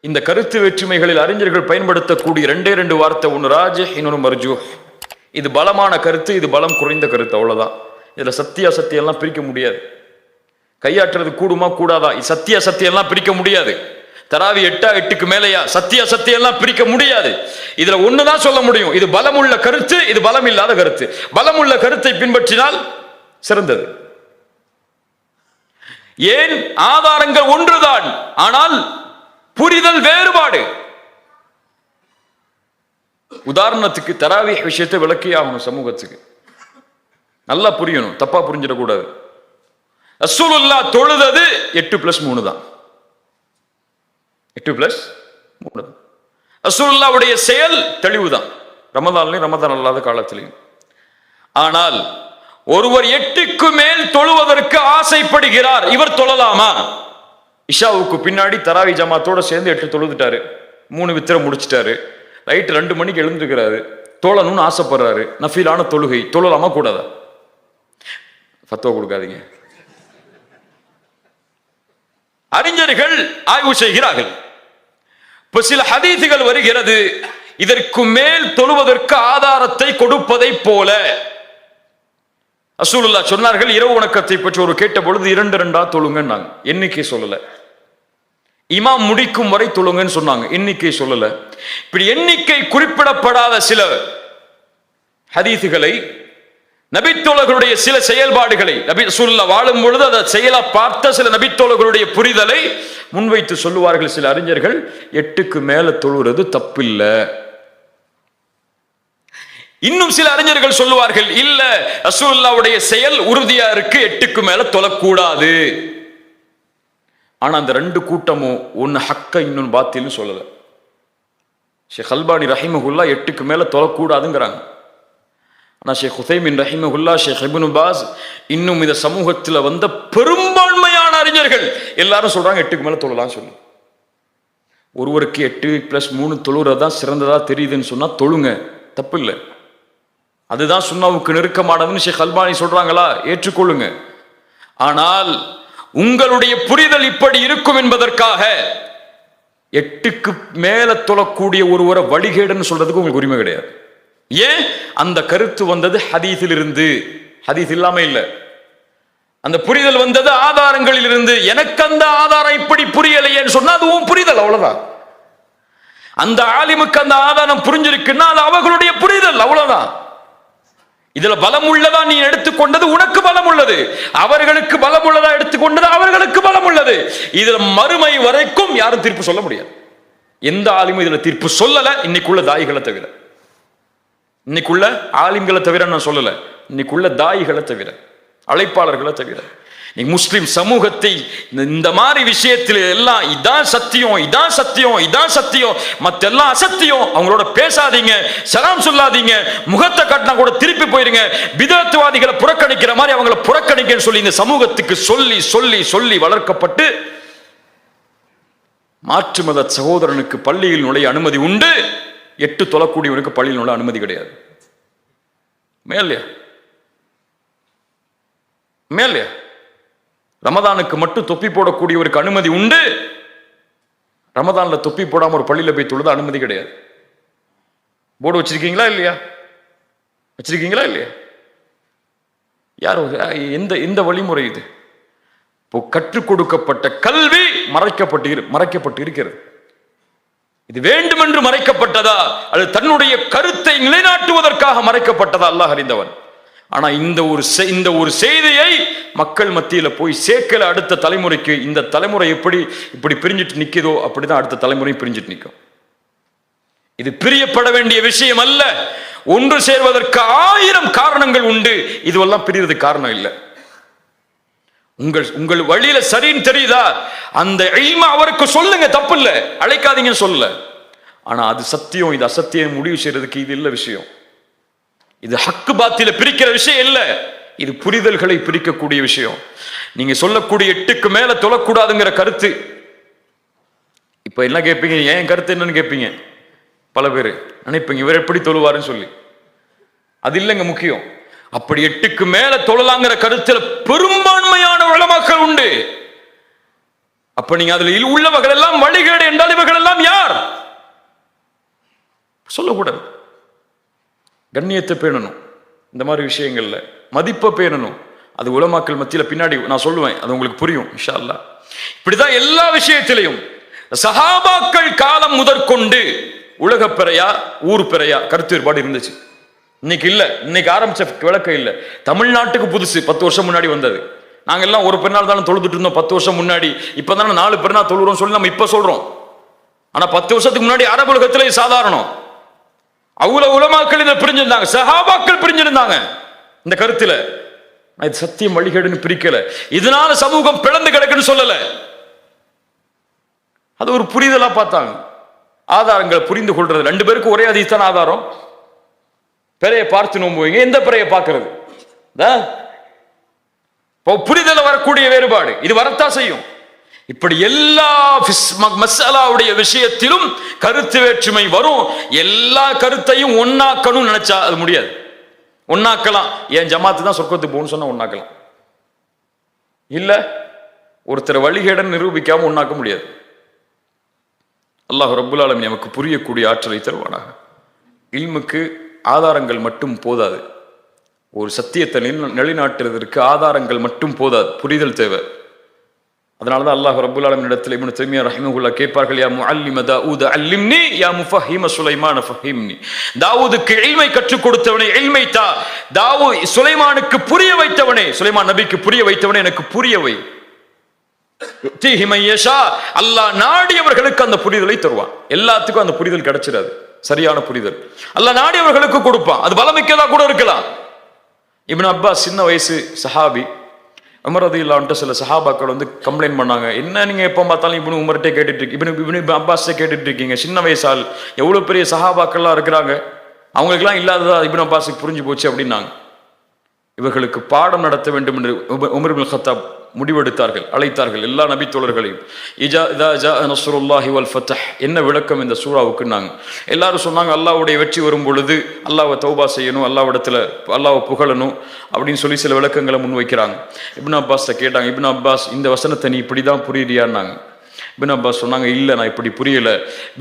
இந்த கருத்து வேற்றுமைகளில் அறிஞர்கள் பயன்படுத்தக்கூடிய ரெண்டு வார்த்தை, ஒன்று ராஜிஹ், இன்னொன்று மர்ஜூஹ். இது பலமான கருத்து, இது பலம் குறைந்த கருத்து, அவ்வளவுதான். இதுல சத்திய அசத்தியம் எல்லாம் பிரிக்க முடியாது. கையாற்றுறது கூடுமா கூடாதா, சத்திய சத்தியம் எல்லாம் பிரிக்க முடியாது. தராவி 8க்கு மேலையா, சத்திய சத்தியம் எல்லாம் பிரிக்க முடியாது. இதுல ஒண்ணுதான் சொல்ல முடியும், இது பலமுள்ள கருத்து, இது பலம் இல்லாத கருத்து. பலமுள்ள கருத்தை பின்பற்றினால் சிறந்தது. ஏன்? ஆதாரங்கள் ஒன்றுதான், ஆனால் புரிதல் வேறுபாடு. உதாரணத்துக்கு தராவி விஷயத்தை விளக்கி ஆகணும், சமூகத்துக்கு நல்லா புரியணும், தப்பா புரிஞ்சிடக்கூடாது. ரசூலுல்லாஹ் தொழுதது 8+3 தான். 8+3 தான். ரசூலுல்லாஹ்வுடைய செயல் தெளிவுதான், ரமதான்லையும் ரமதான் அல்லாத காலத்திலையும். ஆனால் ஒருவர் 8க்கு மேல் தொழுவதற்கு ஆசைப்படுகிறார், இவர் தொழலாமா? இஷாவுக்கு பின்னாடி தராவி ஜமாத்தோட சேர்ந்து 8 தொழுதுட்டாரு, 3 வித்திரம் முடிச்சிட்டாரு, ரைட் 2 மணிக்கு எழுந்துக்கிறாரு, தொழணும்னு ஆசைப்படுறாரு, நஃபீலான தொழுகை, தொழலாமா கூடாதா? ஃபத்வா கொடுக்காதீங்க. அறிஞர்கள் ஆய்வு செய்கிறார்கள். இப்ப சில ஹதீசுகள் வருகிறது, இதற்கு மேல் தொழுவதற்கு ஆதாரத்தை கொடுப்பதை போல. ரசூலுல்லாஹ் சொன்னார்கள், இரவு வணக்கத்தை பற்றி ஒரு கேட்ட பொழுது 2 தொழுங்கன்னாங்க, எண்ணிக்கை சொல்லல. இமாம் முடிக்கும் வரை தொழுங்கன்னு சொன்னாங்க, எண்ணிக்கை சொல்லல. இப்படி எண்ணிக்கை குறிப்பிடப்படாத சில ஹதீசுகளை, நபித்தோழர்களுடைய சில செயல்பாடுகளை, நபி ரசூலுல்லாஹ் வாழும் பொழுது அதை செயலா பார்த்த சில நபித்தோழர்களுடைய புரிதலை முன்வைத்து சொல்லுவார்கள் சில அறிஞர்கள், 8க்கு மேல தொழுறது தப்பில்ல. இன்னும் சில அறிஞர்கள் சொல்லுவார்கள், இல்ல ரசூலுல்லாஹ்வுடைய செயல் உறுதியா இருக்கு, 8க்கு மேல தொழக்கூடாது. ஆனா அந்த 2 கூட்டமும் ஒன்னு ஹக்க இன்னொன்னு பாத்தில்னு சொல்லல. ஷேக் அல்பானி ரஹிமஹுல்லாஹ் 8க்கு மேல தொழக்கூடாதுங்கிறாங்க. ஆனா ஷேக் உதைமின் ரஹிமஹுல்லாஹ், ஷேக் இப்னு பாஸ், இன்னும் இந்த சமூகத்தில் வந்த பெரும்பான்மையான அறிஞர்கள் எல்லாரும் சொல்றாங்க 8க்கு மேல தொழலாம் சொல்லி. ஒருவருக்கு 8+3 தொழுறதுதான் சிறந்ததா தெரியுதுன்னு சொன்னா தொழுங்க, தப்பு இல்லை. அதுதான் சுன்னாவுக்கு நெருக்கமானதுன்னு ஷேக் அல்பானி சொல்றாங்களா, ஏற்றுக்கொள்ளுங்க. ஆனால் உங்களுடைய புரிதல் இப்படி இருக்கும் என்பதற்காக 8க்கு மேல தொழக்கூடிய ஒருவரை வழிகேடுன்னு சொல்றதுக்கு உங்களுக்கு உரிமை கிடையாது. ஏன்? அந்த கருத்து வந்தது ஹதீஸில் இருந்து, ஹதீஸ் இல்லாம இல்ல. அந்த புரிதல் வந்தது ஆதாரங்களில் இருந்து. எனக்கு அந்த ஆதாரம் இப்படி புரியலையேன்னு சொன்னா அது உன் புரிதல், அவ்வளவுதான். அந்த ஆலிமுக்கு அந்த ஆதாரம் புரிஞ்சிருக்குன்னா அது அவர்களுடைய புரிதல், அவ்வளவுதான். இதுல பலம் உள்ளதா நீ எடுத்துக்கொண்டது உனக்கு பலம் உள்ளது, அவர்களுக்கு பலம் உள்ளதா எடுத்துக்கொண்டது அவர்களுக்கு பலம் உள்ளது. இதுல மறுமை வரைக்கும் யாரும் தீர்ப்பு சொல்ல முடியாது. எந்த ஆலிமும் இதுல தீர்ப்பு சொல்லல, இன்னைக்குள்ள தாயிகளை தவிர. இன்னைக்குள்ள ஆலிம்களை தவிர நான் சொல்லல, இன்னைக்குள்ள தாயிகளை தவிர, அழைப்பாளர்களை தவிர. நீ முஸ்லிம் சமூகத்தை இந்த மாதிரி விஷயத்தில் எல்லாம் இதான் சத்தியம், இதான் சத்தியம், இதான் சத்தியம், மத்தெல்லாம் அசத்தியம், அவங்களோட பேசாதீங்க, சலாம் சொல்லாதீங்க, முகத்தை காட்டினா கூட திருப்பி போயிருங்க, பிதஅத்வாதிகளை புறக்கணிக்கிற மாதிரி அவங்களை புறக்கணிக்கன்னு சொல்லி இந்த சமூகத்துக்கு சொல்லி சொல்லி சொல்லி வளர்க்கப்பட்டு மாற்று மத சகோதரனுக்கு பள்ளியில் நுழைய அனுமதி உண்டு, 8 தொழக்கூடியவனுக்கு பள்ளியில் நுழைய அனுமதி கிடையாது. மேலையா மேலையா ரமதானுக்கு மட்டும் தொப்பி போடக்கூடியவருக்கு அனுமதி உண்டு, ரமதான்ல தொப்பி போடாம ஒரு பள்ளியில போய் தொழுது அனுமதி கிடையாது. போர்டு வச்சிருக்கீங்களா இல்லையா? வச்சிருக்கீங்களா இல்லையா? யாரோ எந்த வழிமுறை இது? இப்போ கற்றுக் கொடுக்கப்பட்ட கல்வி மறைக்கப்பட்டு இருக்கிறது. இது வேண்டுமென்று மறைக்கப்பட்டதா அது தன்னுடைய கருத்தை நிலைநாட்டுவதற்காக மறைக்கப்பட்டதா அல்லாஹ் அறிந்தவன். ஆனா இந்த ஒரு செய்தியை மக்கள் மத்தியில போய் சேர்க்கல. அடுத்த தலைமுறைக்கு இந்த தலைமுறை இப்படி பிரிஞ்சிட்டு நிக்குதோ அப்படிதான் அடுத்த தலைமுறை பிரிஞ்சிட்டு நிற்கும். இது பிரியப்பட வேண்டிய விஷயம் அல்ல. ஒன்று சேர்வதற்கு 1000 காரணங்கள் உண்டு, இதுவெல்லாம் பிரியறதுக்கு காரணம் இல்லை. உங்கள் வழியில சரின்னு தெரியுதா, அந்த இல்ம அவருக்கு சொல்லுங்க, தப்பு இல்லை, அழைக்காதீங்கன்னு சொல்லல. ஆனா அது சத்தியம், இது அசத்தியம் முடிவு செய்யறதுக்கு இது இல்ல விஷயம். இது ஹக்கு பாத்தில பிரிக்கிற விஷயம் இல்ல, இது புரிதல்களை பிரிக்கக்கூடிய விஷயம். நீங்க சொல்லக்கூடிய 8க்கு மேல தொழக்கூடாதுங்கிற கருத்து, இப்ப என்ன கேட்பீங்க, ஏன் கருத்து என்னன்னு கேட்பீங்க. பல பேர் நினைப்பீங்க இவர் எப்படி தொழுவாருன்னு சொல்லி. அது இல்லைங்க முக்கியம். அப்படி 8க்கு மேல தொழலாங்கிற கருத்துல பெரும்பான்மையான உலமாக்கள் உண்டு. அப்ப நீங்க அதில் உள்ளவர்கள் எல்லாம் வழிகேடு என்றால் இவர்கள் எல்லாம் யார் சொல்லக்கூடாது. கண்ணியத்தை பேணணும், இந்த மாதிரி விஷயங்கள்ல மதிப்பை பேணணும். அது உலமாக்கள் மத்தியில பின்னாடி நான் சொல்லுவேன், அது உங்களுக்கு புரியும் இன்ஷா அல்லாஹ். இப்படிதான் எல்லா விஷயத்திலையும் சஹாபாக்கள் காலம் முதற்கொண்டு உலக பிறையா ஊர் பிறையா கருத்து வேறுபாடு இருந்துச்சு. இன்னைக்கு இல்ல, இன்னைக்கு ஆரம்பிச்ச விளக்கம் இல்ல. தமிழ்நாட்டுக்கு புதுசு, 10 வருஷம் முன்னாடி வந்தது. நாங்க எல்லாம் ஒரு பெருநாள் தானே தொழுதுட்டு இருந்தோம் 10 வருஷம் முன்னாடி. இப்பதானே 4 பெருநாள் தொழுறோம் சொல்லி நம்ம இப்ப சொல்றோம். ஆனா 10 வருஷத்துக்கு முன்னாடி அரபு உலகத்திலே சாதாரணம். அவ்வளவு உலமாக்கள் இதை பிரிஞ்சிருந்தாங்க, சஹாபாக்கள் பிரிஞ்சிருந்தாங்க இந்த கருத்துல. இது சத்தியம் வழிகேடுன்னு பிரிக்கல, இதனால சமூகம் பிளந்து கிடக்குன்னு சொல்லல. அது ஒரு புரிதலா பார்த்தாங்க. ஆதாரங்களை புரிந்து கொள்றது, 2 பேருக்கு ஒரே அதிகத்தான ஆதாரம். பிறையை பார்த்து நோம்புவீங்க, எந்த பிறையை பார்க்கறது? புரிதல வரக்கூடிய வேறுபாடு இது வரத்தான் செய்யும். இப்படி எல்லா மசாலாவுடைய விஷயத்திலும் கருத்து வேற்றுமை வரும். எல்லா கருத்தையும் ஒன்னாக்கணும் நினைச்சா அது முடியாது. ஒன்னாக்கலாம், என் ஜமாத்து தான் சொர்க்கத்துக்கு போகணும்னு சொன்னா ஒன்னாக்கலாம். இல்ல ஒருத்தர் வழிகேடன் நிரூபிக்காம ஒன்னாக்க முடியாது. அல்லாஹ் ரப்புல் ஆலமீன் நமக்கு புரியக்கூடிய ஆற்றலை தருவானாக. இல்முக்கு ஆதாரங்கள் மட்டும் போதாது, ஒரு சத்தியத்தை நிலைநாட்டுவதற்கு ஆதாரங்கள் மட்டும் போதாது, புரிதல் தேவை. அதனாலதான் அல்லாஹ் ரப்புல் ஆலமீன் இடத்தில் இப்னு தய்மிய்யா ரஹிமஹுல்லாஹ் கேட்பார்கள், யா முஅல்லிம தாவூத் அல்லிம்னி யா முஃபஹிம சுலைமான் ஃபஹிம்னி. தாவூதுக்கு இல்மை கற்றுக் கொடுத்தவனே இல்மை தா. சுலைமானுக்கு புரிய வைத்தவனே, சுலைமான் நபிக்கு புரிய வைத்தவனே எனக்கு புரிய வை. அல்லாஹ் நாடியவர்களுக்கு அந்த புரிதலை தருவான். எல்லாத்துக்கும் அந்த புரிதல் கிடைச்சிடாது, சரியான புரிதல் அல்லாஹ் நாடியவர்களுக்கு கொடுப்பான். அது பலமிக்கதா கூட இருக்கலாம். இப்னு அப்பாஸ் சின்ன வயசு சஹாபி, உமர் ரலியல்லாஹு அன்ஹு சில சஹாபாக்கள் வந்து கம்ப்ளைண்ட் பண்ணாங்க, என்ன நீங்க எப்ப பார்த்தாலும் இப்னு உமர்கிட்ட கேட்டுட்டு இருக்கீங்க, இப்னு அப்பாஸ் கேட்டுட்டு இருக்கீங்க, சின்ன வயசால் எவ்வளவு பெரிய சஹாபாக்கள்லாம் இருக்கிறாங்க, அவங்களுக்கெல்லாம் இல்லாததா இப்னு அப்பாஸுக்கு புரிஞ்சு போச்சு அப்படின்னாங்க. இவர்களுக்கு பாடம் நடத்த வேண்டும் என்று உமர் இப்னு கத்தாப் முடிவெடுத்தார்கள், அழைத்தார்கள் எல்லா நபி தோழர்களையும். என்ன விளக்கம் இந்த சூறாவுக்கு? நாங்க எல்லாரும் சொன்னாங்க, அல்லாஹ்வுடைய வெற்றி வரும் பொழுது அல்லாஹ்வை தௌபா செய்யணும், அல்லாஹ்விடத்துல அல்லாஹ்வை புகழணும் அப்படின்னு சொல்லி சில விளக்கங்களை முன்வைக்கிறாங்க. இப்னு அப்பாஸ் கேட்டாங்க, இப்னு அப்பாஸ் இந்த வசனத்தை நீ இப்படிதான் புரியுறியான்னாங்க. இப்னு அப்பாஸ் சொன்னாங்க, இல்ல நான் இப்படி புரியல.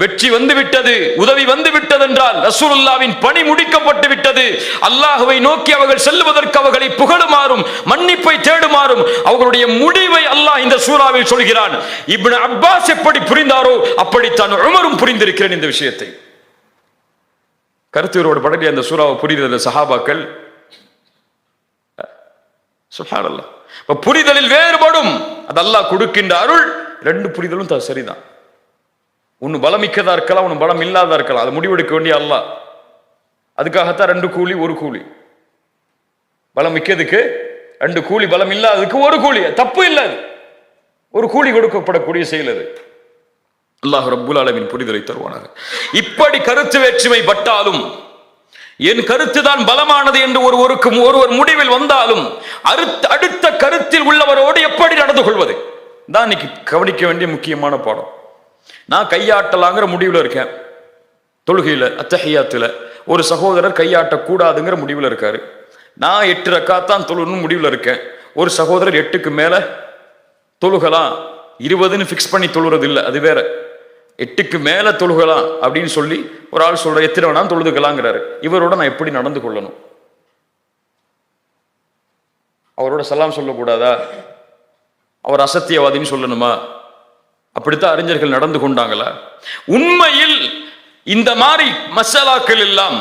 வெற்றி வந்து விட்டது, உதவி வந்து விட்டது என்றால் ரசூலுல்லாஹ்வின் பணி முடிக்கப்பட்டு விட்டது. அல்லாஹ்வை நோக்கி அவர்கள் செல்வதற்கு அவர்களை புகழுமாறும் மன்னிப்பை தேடுமாறும் அவர்களுடைய முடிவை அல்லாஹ் இந்த சூறாவில் சொல்கிறான். இப்னு அப்பாஸ் எப்படி புரிந்தாரோ அப்படித்தான் உமரும் புரிந்திருக்கிறேன் இந்த விஷயத்தை. கருத்துவரோடு படக்கூடிய அந்த சூறாவை புரிந்த சஹாபாக்கள் சுப்ஹானல்லாஹ். புரிதலில் வேறுபடும், அது அல்லாஹ் கொடுக்கின்ற அருள். 2 புரிதலும் சரிதான். ஒன்னு பலமிக்கதா இருக்கலாம், ஒன்னு பலம் இல்லாததா இருக்கலாம். அது முடிவெடுக்க வேண்டிய அல்லாஹ். அதுக்காகத்தான் 2 கூலி 1 கூலி. பலம் மிக்கதுக்கு 2 கூலி, பலம் இல்லாததுக்கு 1 கூலி. தப்பு இல்லை, 1 கூலி கொடுக்கப்படக்கூடிய செயல் அது. அல்லாஹ் ரப்புல் ஆலமீன் புரிதலை தருவானாக. இப்படி கருத்து வேற்றுமை பட்டாலும், என் கருத்து தான் பலமானது என்று ஒருவர் முடிவில் வந்தாலும் அடுத்த கருத்தில் உள்ளவரோடு எப்படி நடந்து கொள்வது தான் இன்னைக்கு கவனிக்க வேண்டிய முக்கியமான பாடம். நான் கையாட்டலாங்கிற முடிவில் இருக்கேன். தொழுகையில் அத்தஹியாத்துல ஒரு சகோதரர் கையாட்டக்கூடாதுங்கிற முடிவில் இருக்காரு. நான் 8 ரக்காத்தான் தொழுன்னு முடிவில் இருக்கேன். ஒரு சகோதரர் 8க்கு மேல தொழுகலாம், 20ன்னு ஃபிக்ஸ் பண்ணி தொழுறது இல்லை, அது வேற. 8க்கு மேல தொழுகலாம் அப்படின்னு சொல்லி ஒரு ஆள் சொல்ற, எத்தனை வேணா தொழுதுக்கலாங்கிறாரு. இவரோட நான் எப்படி நடந்து கொள்ளணும்? அவரோட சலாம் சொல்லக்கூடாதா? அவர் அசத்தியவாதின்னு சொல்லணுமா? அப்படித்தான் அறிஞர்கள் நடந்து கொண்டாங்களா? உண்மையில் இந்த மாதிரி மசாலாக்கள் எல்லாம்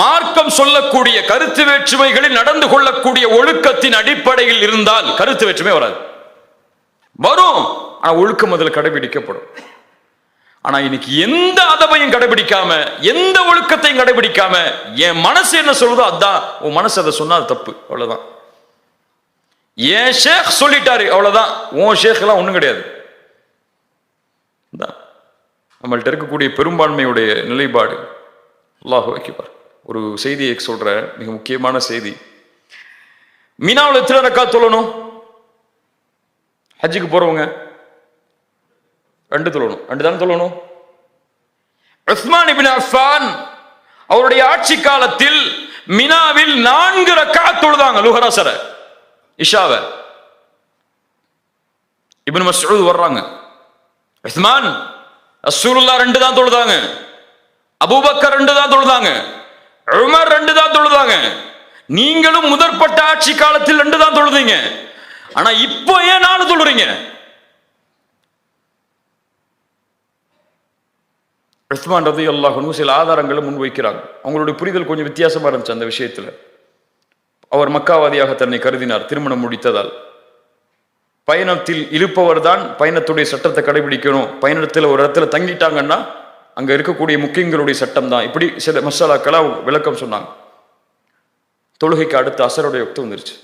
மார்க்கம் சொல்லக்கூடிய கருத்து வேற்றுமைகளில் நடந்து கொள்ளக்கூடிய ஒழுக்கத்தின் அடிப்படையில் இருந்தால் கருத்து வேற்றுமை வராது. வரும், ஆனா ஒழுக்கம் அதில் கடைபிடிக்கப்படும். ஆனா இன்னைக்கு எந்த அதபையும் கடைபிடிக்காம, எந்த ஒழுக்கத்தையும் கடைபிடிக்காம, என் மனசு என்ன சொல்றதோ அதான், உன் மனசு அதை சொன்னா அது தப்பு, அவ்வளவுதான். ஏன் ஷேக் சொல்லிட்டாரு அவ்வளவுதான், உன் ஷேக் எல்லாம் ஒண்ணும் கிடையாது. நம்மள்ட்ட இருக்கக்கூடிய பெரும்பான்மையுடைய நிலைப்பாடு. அல்லாஹு அக்பர். ஒரு செய்தியை சொல்ற, மிக முக்கியமான செய்தி. மினாவில் எத்தனை ரக்காத் தொழணும்? ஹஜ்ஜுக்கு போறவங்க 2 தொழணும், 2 தானே தொழணும். உஸ்மான் இப்னு அஃபான் அவருடைய ஆட்சி காலத்தில் மினாவில் 4 ரக்காத் தொழுதாங்க. லுஹர் அஸர் இஷாவை இப்னு மஸ்ஊத் வர்றாங்க, உஸ்மான் ரசூலுல்லாஹ் 2 தான் தொழுதாங்க, அபூபக்கர் 2 தான் தொழுதாங்க, உமர் 2 தான் தொழுதாங்க, நீங்களும் முதற்பட்ட ஆட்சி காலத்தில் 2 தான் தொழுதீங்க, ஆனா இப்போ ஏன் 4 தொழுறீங்க? உஸ்மான் ரலியல்லாஹு அன்ஹு சில ஆதாரங்களை முன்வைக்கிறாங்க. அவங்களுடைய புரிதல் கொஞ்சம் வித்தியாசமா இருந்துச்சு அந்த விஷயத்துல. அவர் மக்காவாதியாக தன்னை கருதினார் திருமணம் முடித்ததால். பயணத்தில் இருப்பவர் தான் பயணத்துடைய சட்டத்தை கடைபிடிக்கணும், பயணத்தில் ஒரு இடத்துல தங்கிட்டாங்கன்னா அங்க இருக்கக்கூடிய முக்கியங்களுடைய சட்டம் தான், இப்படி சில மசாலாக்களா விளக்கம் சொன்னாங்க. தொழுகைக்கு அடுத்த அசருடைய வக்து வந்துருச்சு,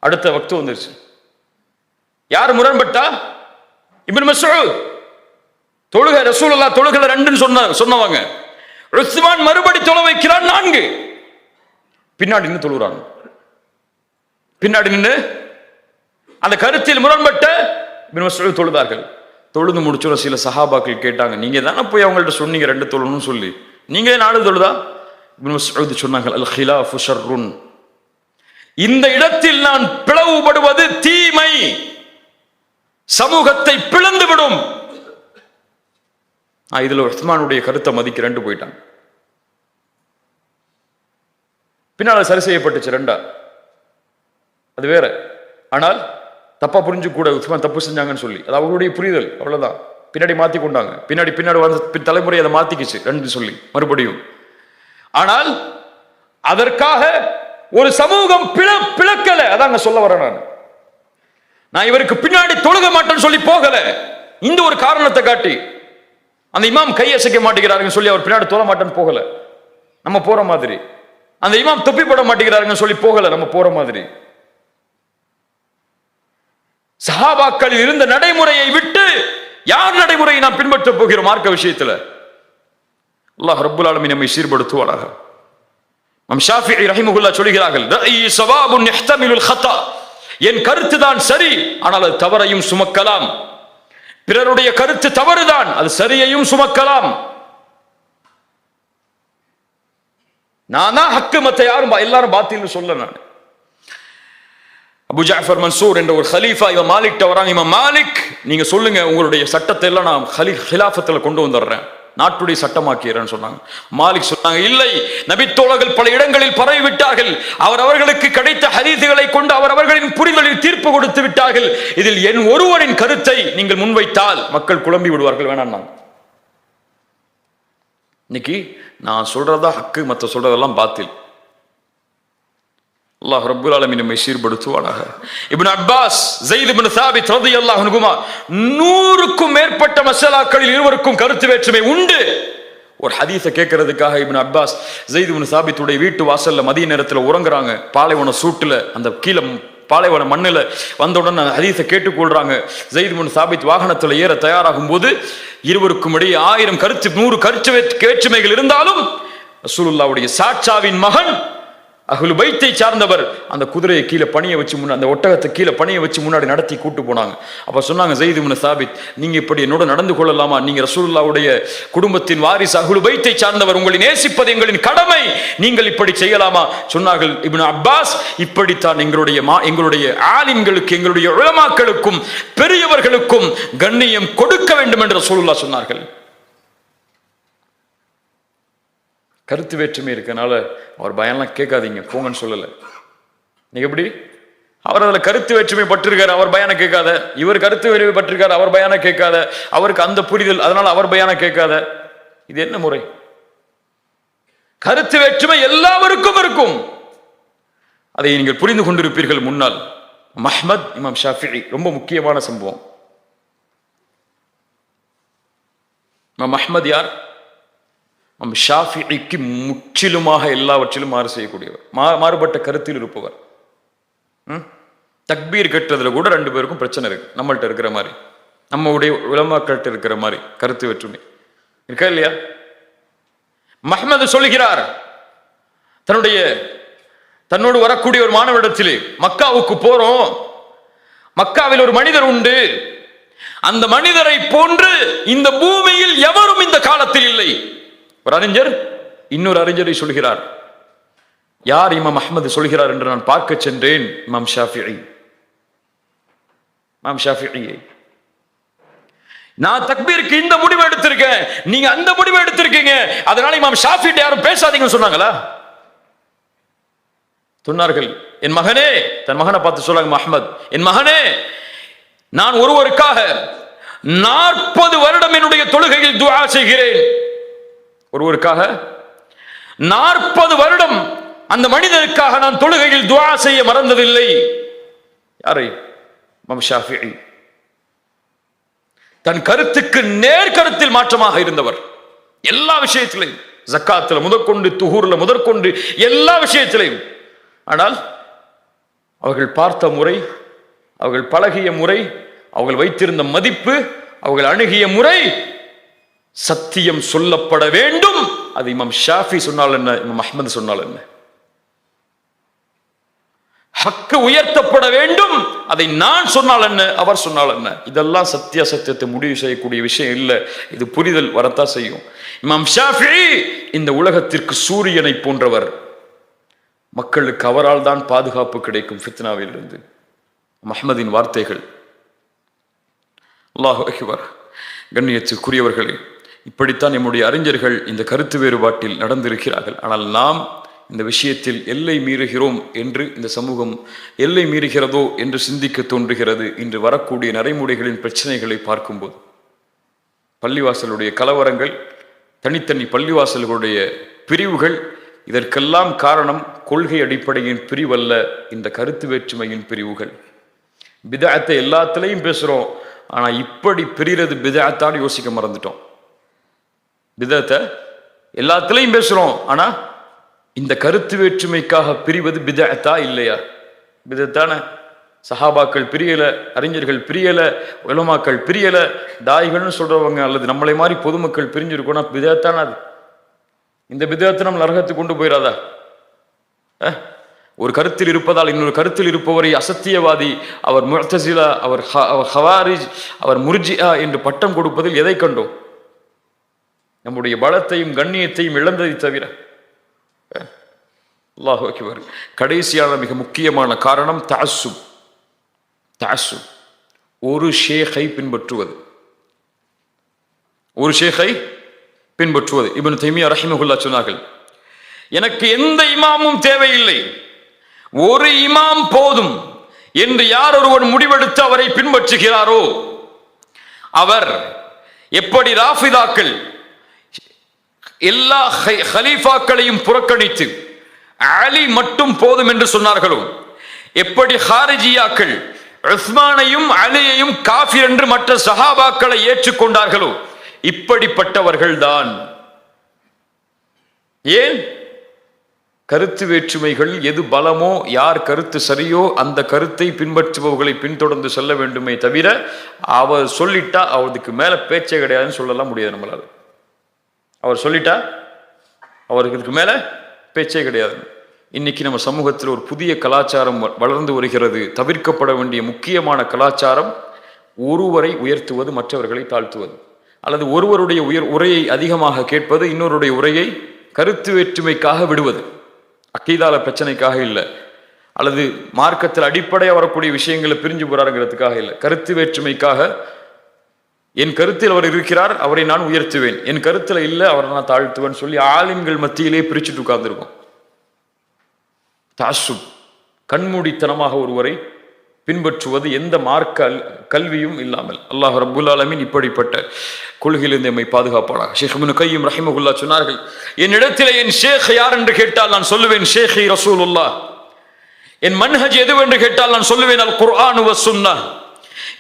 அடுத்த வக்து வந்துருச்சு. யார் முரண்பட்டா? இப்னு மஸ்ஊத். தொழுகை ரசூலுல்லாஹ் தொழுகை 2 சொன்னவங்க. உஸ்மான் மறுபடி தொழ வைக்கிறான் 4. பின்னாடி நின்று தொழுறாங்க. பின்னாடி நின்று அந்த கருத்தில் முரண்பட்ட இப்னு மஸ்ஊத் தொழுதார்கள். தொழுது முடிச்சோட சில சஹாபாக்கள் கேட்டாங்க, நீங்க தானே போய் அவங்கள்ட்ட சொன்னீங்க 2 தொழணும்னு சொல்லி, நீங்க 4 தொழுதா? இப்னு மஸ்ஊத் சொன்னாங்க, அல் ஹிலாஃபு ஷர்ருன், இந்த இடத்தில் நான் பிளவுபடுவது தீமை, சமூகத்தை பிளந்துவிடும். இதுல உஸ்மானுடைய கருத்தை மதிக்க 2 போயிட்டாங்க. பின்னால சரி செய்யப்பட்டுச்சு 2. அது வேற. ஆனால் தப்பா புரிஞ்சு கூட உஸ்மான் தப்பு செஞ்சாங்கன்னு சொல்லி, அது அவங்களுடைய புரிதல், அவ்வளவுதான். பின்னாடி மாத்தி கொண்டாங்க, பின்னாடி வந்த தலைமுறை அதை மாத்திக்கிச்சு 2 சொல்லி மறுபடியும். ஆனால் அதற்காக ஒரு சமூகம் பிளக்கல. அதான் சொல்ல வரேன், நான் இவருக்கு பின்னாடி தொழுக மாட்டேன்னு சொல்லி போகல. இந்த ஒரு காரணத்தை காட்டி அந்த இமாம் கையசைக்க மாட்டேங்கிறாருன்னு சொல்லி அவர் பின்னாடி தொழ மாட்டேன்னு போகல, நம்ம போற மாதிரி. அந்த இமாம் தொப்பி போட மாட்டேங்கிறாருன்னு சொல்லி போகல, நம்ம போற மாதிரி. சஹாபாக்களில் இருந்த நடைமுறையை விட்டு யார் நடைமுறையை நாம் பின்பற்ற போகிறோம் மார்க்க விஷயத்துல? அல்லாஹ் ரப்புல் ஆலமீன் நம்மை சீர்படுத்துவானாக. இமாம் ஷாஃபிஈ ரஹிமஹுல்லாஹ் சொல்கிறார்கள், ரஅயி ஸவாபுன் யஹ்தமிலுல் ஹதா, என் கருத்து தான் சரி, ஆனால் அது தவறையும் சுமக்கலாம். பிறருடைய கருத்து தவறுதான், அது சரியையும் சுமக்கலாம். நான் தான் ஹக்கு, மத்த யாரும் எல்லாரும் பாத்தில்னு சொல்ல. நான் அபு ஜாஃபர் மன்சூர் என்ற ஒரு ஹலீஃபா இமாம் மாலிக் வராங்க. இமாம் மாலிக், நீங்க சொல்லுங்க, உங்களுடைய சட்டத்தை எல்லாம் நான் ஹிலாஃபத்துல கொண்டு வந்துடுறேன், நாட்டுடைய சட்டமாக்கிறேன்னு சொன்னாங்க. மாலிக் சொன்னாங்க, இல்லை, நபித்தோழர்கள் பல இடங்களில் பரவி விட்டார்கள், அவர்களுக்கு கிடைத்த ஹதீஸுகளை கொண்டு அவர்களின் புரிதலில் தீர்ப்பு கொடுத்து விட்டார்கள், இதில் என் ஒருவரின் கருத்தை நீங்கள் முன்வைத்தால் மக்கள் குழம்பி விடுவார்கள், வேணாம். இன்னைக்கு நான் சொல்றதா ஹக்கு, மற்ற சொல்றதெல்லாம் பாத்தில். அல்லாஹ் ரப்புல் ஆலமீன் நம்மை சீர்படுத்துவானாக. இப்னு அப்பாஸ், ஸைத் இப்னு சாபித் ரலியல்லாஹு அன்ஹுமா 100க்கும் மேற்பட்ட மஸலாக்களில் இருவருக்கும் கருத்து வேற்றுமை உண்டு. ஒரு ஹதீஸை கேட்கறதுக்காக இப்னு அப்பாஸ் ஸைத் இப்னு சாபித்துடைய வீட்டு வாசல்ல மதிய நேரத்துல உறங்குறாங்க. பாலைவன சூட்டுல, அந்த கீழே பாலைவன மண்ணில் வந்த உடனே ஹதீஸை கேட்டுக்கொள்றாங்க. ஸைத் இப்னு சாபித் வாகனத்துல ஏற தயாராகும் போது இருவருக்கும் இடையே 1000 கருத்து 100 கருத்து வேற்றுமைகள் இருந்தாலும் ரசூலுல்லாஹ்வுடைய சாட்சாவின் மகன் அஹ்லு பைத்தை சார்ந்தவர் அந்த குதிரையை கீழே பணிய வச்சு அந்த ஒட்டகத்தை கீழே பணிய வச்சு முன்னாடி நடத்தி கூட்டு போனாங்க. அப்ப சொன்னாங்க, ஸைத் இப்னு சாபித், நீங்க இப்படி என்னோட நடந்து கொள்ளலாமா? நீங்க ரசூலுல்லாஹ்வுடைய குடும்பத்தின் வாரிசு, அஹ்லு பைத்தை சார்ந்தவர், உங்களை நேசிப்பது எங்களின் கடமை, நீங்கள் இப்படி செய்யலாமா? சொன்னார்கள் இப்னு அப்பாஸ், இப்படித்தான் எங்களுடைய ஆலிம்களுக்கு, எங்களுடைய உலமாக்களுக்கும் பெரியவர்களுக்கும் கண்ணியம் கொடுக்க வேண்டும் என்று ரசூலுல்லாஹ் சொன்னார்கள். கருத்து வேற்றுமை இருக்கனால அவர் பயம்லாம் கேட்காதீங்க, போங்கன்னு சொல்லல. நீங்க எப்படி அவர் அதில் கருத்து வேற்றுமை பட்டிருக்காரு, அவர் பயான கேட்காத. இவர் கருத்து வேற்றுமை பட்டிருக்காரு, அவர் பயான கேட்காத. அவருக்கு அந்த புரிதல், அதனால அவர் பயான கேட்காத. இது என்ன முறை? கருத்து வேற்றுமை எல்லாருக்கும் இருக்கும், அதை நீங்கள் புரிந்து கொண்டிருப்பீர்கள். முன்னால் அஹ்மத், இமாம் ஷாஃபிஈ, ரொம்ப முக்கியமான சம்பவம். இமாம் அஹ்மத் யார்? ஷாஃபிஈக்கு முற்றிலுமாக எல்லாவற்றிலும் மாறு செய்யக்கூடியவர், மாறுபட்ட கருத்தில் இருப்பவர். தக்பீர் கட்டுறதுல கூட 2 பேருக்கும் பிரச்சனை இருக்கு, நம்மள்ட்ட இருக்கிற மாதிரி, நம்முடைய உலமாக்கள்கிட்ட இருக்கிற மாதிரி கருத்து வேற்றுமை இருக்கா இல்லையா? அஹ்மத் சொல்லுகிறார், தன்னோடு வரக்கூடிய ஒரு மாணவரிடத்திலே, மக்காவுக்கு போறோம், மக்காவில் ஒரு மனிதர் உண்டு, அந்த மனிதரை போன்று இந்த பூமியில் எவரும் இந்த காலத்தில் இல்லை. ஒரு அறிஞர் இன்னொரு அறிஞரை சொல்கிறார். யார் இமாம் அஹ்மத் சொல்கிறார் என்று நான் பார்க்க சென்றேன். இமாம் ஷாஃபிஈ. நான் தக்பீருக்கு இந்த முடிவு எடுத்திருக்கேன், நீங்க அந்த முடிவு எடுத்திருக்கீங்க, அதனால இமாம் ஷாஃபிட்ட யாரும் பேசாதீங்கன்னு சொன்னாங்களா? சொன்னார்கள். என் மகனே, தன் மகனை பார்த்து சொல்றாங்க முஹம்மத், என் மகனே, நான் ஒருவருக்காக 40 வருடம் என்னுடைய தொழுகையில் துஆ செய்கிறேன். ஒருவருக்காக 40 வருடம் அந்த மனிதனுக்காக நான் தொழுகையில் துஆ செய்ய மறந்ததில்லை. யாரை? இமாம் ஷாஃபிஈ. தன் கருத்துக்கு நேர்கருத்தில் மாற்றமாக இருந்தவர். எல்லா விஷயத்திலையும், ஜக்காத்துல முதற்கொண்டு, துஹூர்ல முதற்கொண்டு, எல்லா விஷயத்திலையும். ஆனால் அவர்கள் பார்த்த முறை, அவர்கள் பழகிய முறை, அவர்கள் வைத்திருந்த மதிப்பு, அவர்கள் அணுகிய முறை, சத்தியம் சொல்லப்பட வேண்டும். அது இமாம் ஷாஃபி சொன்னால் என்ன, இமாம் அஹ்மது சொன்னால் என்ன? ஹக்கு உயர்த்தப்பட வேண்டும், அதை நான் சொன்னால் என்ன, அவர் சொன்னால் என்ன? இதெல்லாம் சத்திய சத்தியத்தை முடிவு செய்யக்கூடிய விஷயம் இல்லை. இது புரிதல் வரத்தான் செய்யும். இமாம் ஷாஃபிஈ இந்த உலகத்திற்கு சூரியனை போன்றவர். மக்களுக்கு அவரால் தான் பாதுகாப்பு கிடைக்கும் ஃபித்னாவில் இருந்து. அஹ்மதின் வார்த்தைகள். அல்லாஹு அக்பர். கண்ணியத்துக்குரியவர்களே, இப்படித்தான் நம்முடைய அறிஞர்கள் இந்த கருத்து வேறுபாட்டில் நடந்திருக்கிறார்கள். ஆனால் நாம் இந்த விஷயத்தில் எல்லை மீறுகிறோம் என்று, இந்த சமூகம் எல்லை மீறுகிறதோ என்று சிந்திக்க தோன்றுகிறது. இன்று வரக்கூடிய நடைமுறைகளின் பிரச்சனைகளை பார்க்கும்போது, பள்ளிவாசலுடைய கலவரங்கள், தனித்தனி பள்ளிவாசல்களுடைய பிரிவுகள், இதற்கெல்லாம் காரணம் கொள்கை அடிப்படையின் பிரிவல்ல, இந்த கருத்து வேற்றுமையின் பிரிவுகள். பிதஅத்தை எல்லாத்திலையும் பேசுறோம், ஆனா இப்படி பிரிகிறது பிதஅத்தான்னு யோசிக்க மறந்துட்டோம். பிதஅத்தை எல்லாத்திலையும் பேசுறோம், ஆனா இந்த கருத்து வேற்றுமைக்காக பிரிவது பிதஅத்தா இல்லையா? பிதஅத்தான. சஹாபாக்கள் பிரியல, அறிஞர்கள் பிரியல, உலமாக்கள் பிரியல, தாய்கள்னு சொல்றவங்க அல்லது நம்மளை மாதிரி பொதுமக்கள் பிரிஞ்சிருக்கோம்னா பிதஅத்தான அது. இந்த பிதஅத்தை நம்ம நரகத்துக்கு கொண்டு போயிடாதா? ஒரு கருத்தில் இருப்பதால் இன்னொரு கருத்தில் இருப்பவரை அசத்தியவாதி, அவர் முஅ்தஸிலா, அவர் ஹவாரிஜ், அவர் முர்ஜிஆ என்று பட்டம் கொடுப்பதில் எதை கண்டோம்? நம்முடைய பலத்தையும் கண்ணியத்தையும் இழந்ததை தவிர. அல்லாஹு அக்பர். கடைசியான மிக முக்கியமான காரணம் தஅஸ்ஸுப். தஅஸ்ஸுப், ஒரு ஷேഖை பின்பற்றுவது. ஒரு ஷேഖை பின்பற்றுவது. இப்னு தைமியா ரஹிமஹுல்லாஹ் சொன்னார்கள், எனக்கு எந்த இமாமும் தேவையில்லை, ஒரு இமாம் போதும் என்று யார் ஒருவன் முடிவெடுத்து அவரை பின்பற்றுகிறாரோ, அவர் எப்படி ராஃபிதாக்கள் எல்லா ஹலீஃபாக்களையும் புறக்கணித்து அலி மட்டும் போதும் என்று சொன்னார்களோ, எப்படி ஹாரிஜியாக்கள் உஸ்மானையும் அலியையும் காஃபிர் என்று மற்ற சஹாபாக்களை ஏற்றுக்கொண்டார்களோ, இப்படிப்பட்டவர்கள் தான். ஏன்? கருத்து வேற்றுமைகள் எது பலமோ, யார் கருத்து சரியோ அந்த கருத்தை பின்பற்றுபவர்களை பின்தொடர்ந்து செல்ல வேண்டுமே தவிர, அவர் சொல்லிட்டா அவருக்கு மேல பேச்சே கிடையாதுன்னு சொல்லலாம் முடியாது நம்மளால. அவர் சொல்லிட்டா அவருக்கு மேல பேச்சே கிடையாது. இன்னைக்கு நம்ம சமூகத்தில் ஒரு புதிய கலாச்சாரம் வளர்ந்து வருகிறது. தவிர்க்கப்பட வேண்டிய முக்கியமான கலாச்சாரம் ஒருவரை உயர்த்துவது, மற்றவர்களை தாழ்த்துவது, அல்லது ஒருவருடைய உரையை அதிகமாக கேட்பது, இன்னொருடைய உரையை கருத்து வேற்றுமைக்காக விடுவது. அக்கீதால பிரச்சனைக்காக இல்லை, அல்லது மார்க்கத்தில் அடிப்படையாக வரக்கூடிய விஷயங்களை பிரிஞ்சு போறாருங்கிறதுக்காக இல்லை, கருத்து வேற்றுமைக்காக. என் கருத்தில் அவர் இருக்கிறார், அவரை நான் உயர்த்துவேன், என் கருத்துல இல்லை, அவரை நான் தாழ்த்துவேன் சொல்லி ஆலிம்கள் மத்தியிலே பிரிச்சுட்டு உட்கார்ந்துருக்கோம். தஅஸ்ஸுப், கண்மூடித்தனமாக ஒருவரை பின்பற்றுவது, எந்த மார்க்க கல்வியும் இல்லாமல். அல்லாஹ் ரப்புல் ஆலமீன் இப்படிப்பட்ட கொள்கையிலிருந்து எம்மை பாதுகாப்பானாக. ஷேக் இப்னு கய்யிம் ரஹிமஹுல்லாஹ் சொன்னார்கள், என்னிடத்திலே என் ஷேக் யார் என்று கேட்டால் நான் சொல்லுவேன் ஷேഖி ரசூலுல்லாஹ். என் மன்ஹஜ் எதுவென்று கேட்டால் நான் சொல்லுவேன் அல் குர்ஆன் வ சுன்னஹ்.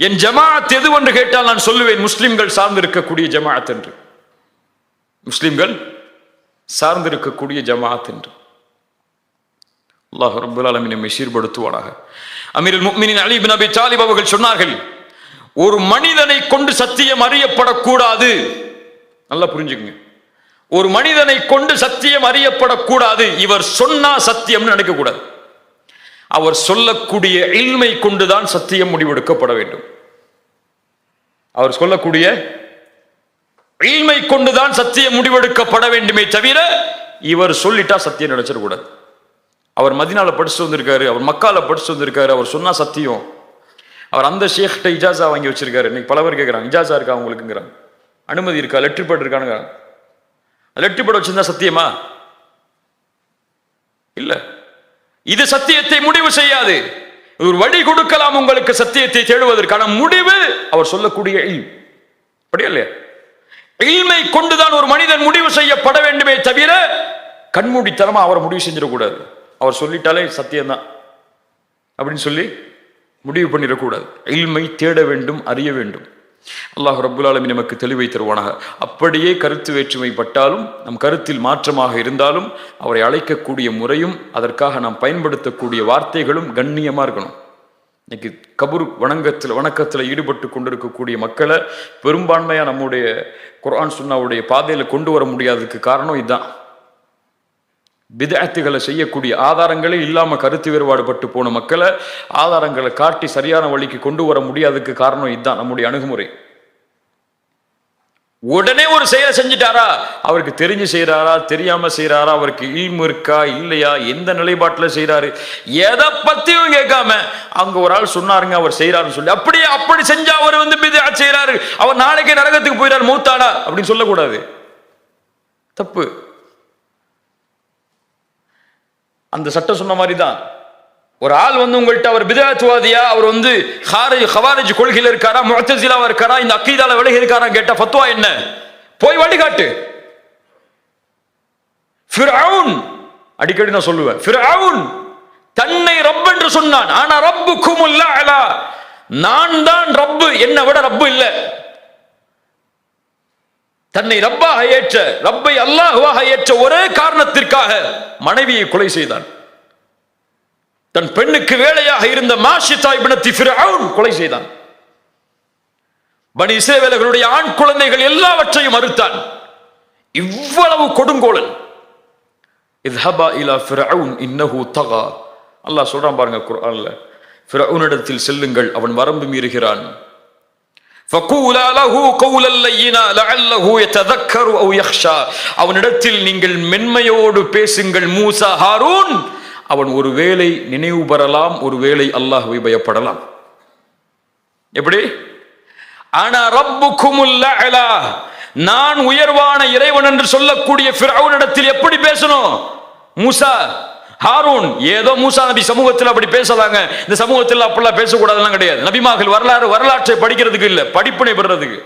என் ஜமாஅத் எதுவென்று கேட்டால் நான் சொல்லுவேன் முஸ்லிம்கள் சார்ந்திருக்கக்கூடிய ஜமாஅத் என்று. முஸ்லிம்கள் சார்ந்திருக்கக்கூடிய ஜமாஅத் என்று. அல்லாஹ் ரப்புல் ஆலமீன் நம்மை சீர்படுத்துவானாக. அமீருல் முஃமினீன் அலி இப்னு அபி தாலிப் அவர்கள் சொன்னார்கள், ஒரு மனிதனை கொண்டு சத்தியம் அறியப்படக்கூடாது. நல்லா புரிஞ்சுக்குங்க, ஒரு மனிதனை கொண்டு சத்தியம் அறியப்படக்கூடாது. இவர் சொன்னா சத்தியம்னு நினைக்கக்கூடாது. அவர் சொல்லக்கூடிய இல்மை கொண்டுதான் சத்தியம் முடிவெடுக்கப்பட வேண்டும். அவர் சொல்லக்கூடிய இல்மை கொண்டுதான் சத்தியம் முடிவெடுக்கப்பட வேண்டுமே தவிர, இவர் சொல்லிட்டா சத்தியம் நினைச்சிடக்கூடாது. அவர் மதீனால படிச்சுட்டு வந்திருக்காரு, அவர் மக்கால படிச்சுட்டு வந்திருக்காரு, அவர் சொன்னா சத்தியம். அவர் அந்த ஷேக்கிட்ட இஜாசா வாங்கி வச்சிருக்காரு. இன்னைக்கு பல பேர் கேட்குறாங்க, இஜாசா இருக்கா அவங்களுக்குங்கிறாங்க, அனுமதி இருக்கா, லெட்டர் பேட் இருக்கானுங்க. லெட்டர் பேட் வச்சிருந்தா சத்தியமா? இல்ல. இது சத்தியத்தை முடிவு செய்யாது. ஒரு வழி கொடுக்கலாம் உங்களுக்கு சத்தியத்தை தேடுவதற்கான முடிவு அவர் சொல்லக்கூடிய இல்ம். அப்படியே இல்லையா? இல்மை கொண்டுதான் ஒரு மனிதன் முடிவு செய்யப்பட வேண்டுமே தவிர கண்மூடித்தனமா அவர் முடிவு செஞ்சிடக்கூடாது. அவர் சொல்லிட்டாலே சத்தியம்தான் அப்படின்னு சொல்லி முடிவு பண்ணிடக்கூடாது. இல்மை தேட வேண்டும், அறிய வேண்டும். அல்லாஹ் ரப்புல் ஆலமீன் நமக்கு தெளிவை தருவானாக. அப்படியே கருத்து வேற்றுமை பட்டாலும், நம் கருத்தில் மாற்றமாக இருந்தாலும், அவரை அழைக்கக்கூடிய முறையும் அதற்காக நாம் பயன்படுத்தக்கூடிய வார்த்தைகளும் கண்ணியமா இருக்கணும். இன்னைக்கு கபூர் வணக்கத்தில் ஈடுபட்டு கொண்டிருக்கக்கூடிய மக்களை பெரும்பான்மையா நம்முடைய குர்ஆன் சுன்னாவுடைய பாதையில கொண்டு வர முடியாததுக்கு காரணம் இதுதான். பித்அத்துகளை செய்யக்கூடிய ஆதாரங்களே இல்லாம கருத்து வேறுபாடு பட்டு போன மக்களை ஆதாரங்களை காட்டி சரியான வழிக்கு கொண்டு வர முடியாததுக்கு காரணம் இதுதான் நம்முடைய அணுகுமுறை. உடனே ஒரு செயலை செஞ்சிட்டாரா, அவருக்கு தெரிஞ்சு செய்யறாரா, தெரியாம செய்யறாரா, அவருக்கு இல்மு இருக்கா இல்லையா, எந்த நிலைப்பாட்டுல செய்யறாரு, எதை பத்தியும் கேட்காம அங்க ஒரு ஆள் சொன்னாருங்க அவர் செய்யறாருன்னு சொல்லி அப்படியே அப்படி செஞ்சா அவர் பித்அத் செய்யறாரு, அவர் நாளைக்கே நரகத்துக்கு போயிறாரு மூத்தாடா அப்படின்னு சொல்லக்கூடாது. தப்பு. அந்த சட்டம் சொன்ன மாதிரி தான். ஒரு ஆள் உங்கள்கிட்ட அவர் பித்அத்வாதியா, அவர் ஹவாரிஜ் கொள்கையில இருக்காரா, முஅ்தஸிலாவா இருக்காரா, இந்த அக்கீதால விலகி இருக்காரா கேட்டா ஃபத்வா என்ன? போய் வழிகாட்டு. ஃபிர்அவுன், அடிக்கடி நான் சொல்லுவேன், ஃபிர்அவுன் தன்னை ரப் என்று சொன்னான். ஆனா ரப்புக்குமுல் அலா, நான் தான் ரப்பு, என்னை விட ரப்பு இல்ல. தன்னை ரப்பாக ஏற்ற, ரப்பை அல்லாஹ்வாக ஏற்ற ஒரே காரணத்திற்காக மனைவியை கொலை செய்தான். தன் பெண்ணுக்கு வேலையாக இருந்த மாஷிதா இப்னத்தி ஃபிர்அவுன் கொலை செய்தான். பனி இஸ்ரவேலர்களுடைய ஆண் குழந்தைகள் எல்லாவற்றையும் மறுத்தான். இவ்வளவு கொடுங்கோலன். இத்ஹபா இலா ஃபிர்அவுன் இன்னஹு தகா. அல்லாஹ் சொல்றான் பாருங்க குர்ஆன்ல, ஃபிர்அவுனிடத்தில் செல்லுங்கள், அவன் வரம்பு மீறுகிறான். ஃபகூலா லஹு கௌலல் லய்யினா லஅல்லஹு யததக்கரு அவ் யக்ஷா. அவனிடத்தில் நீங்கள் மென்மையோடு பேசுங்கள் மூசா, ஹாரூன், அவன் ஒருவேளை நினைவு பெறலாம், ஒருவேளை அல்லாஹ்வை பயப்படலாம். எப்படி? ஆனா ரப்புக்குமுல் அலா, நான் உயர்வான இறைவன் என்று சொல்லக்கூடிய ஃபிர்அவுனிடத்தில் எப்படி பேசணும்? மூசா, ஹாரூன், ஏதோ மூசா நபி சமூகத்தில் அப்படி பேசலாங்க, இந்த சமூகத்தில் அப்படிலாம் பேசக்கூடாதுலாம் கிடையாது. நபிமார்கள் வரலாற்றை படிக்கிறதுக்கு இல்ல, படிப்பினை பெறுறதுக்கு.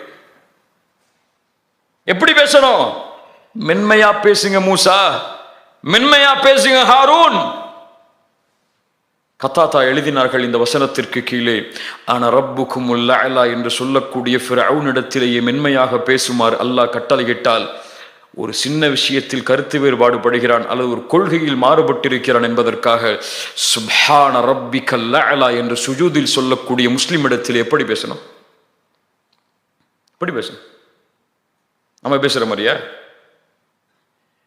எப்படி பேசணும்? மென்மையா பேசுங்க மூசா, மென்மையா பேசுங்க ஹாரூன். கத்தாதா எழுதினார்கள் இந்த வசனத்திற்கு கீழே, ஆனா ரப்புக்குமுல் அலா என்று சொல்லக்கூடிய ஃபிர்அவுனிடத்திலேயே மென்மையாக பேசுமாறு அல்லாஹ் கட்டளையிட்டால், ஒரு சின்ன விஷயத்தில் கருத்து வேறுபாடு படுகிறான் அல்லது ஒரு கொள்கையில் மாறுபட்டிருக்கிறான் என்பதற்காக சுப்ஹான ரப்பிக்கல் அலா என்று சுஜூதில் சொல்லக்கூடிய முஸ்லிம் இடத்தில் எப்படி பேசணும்? எப்படி பேசணும்? நம்ம பேசுற மாதிரியா?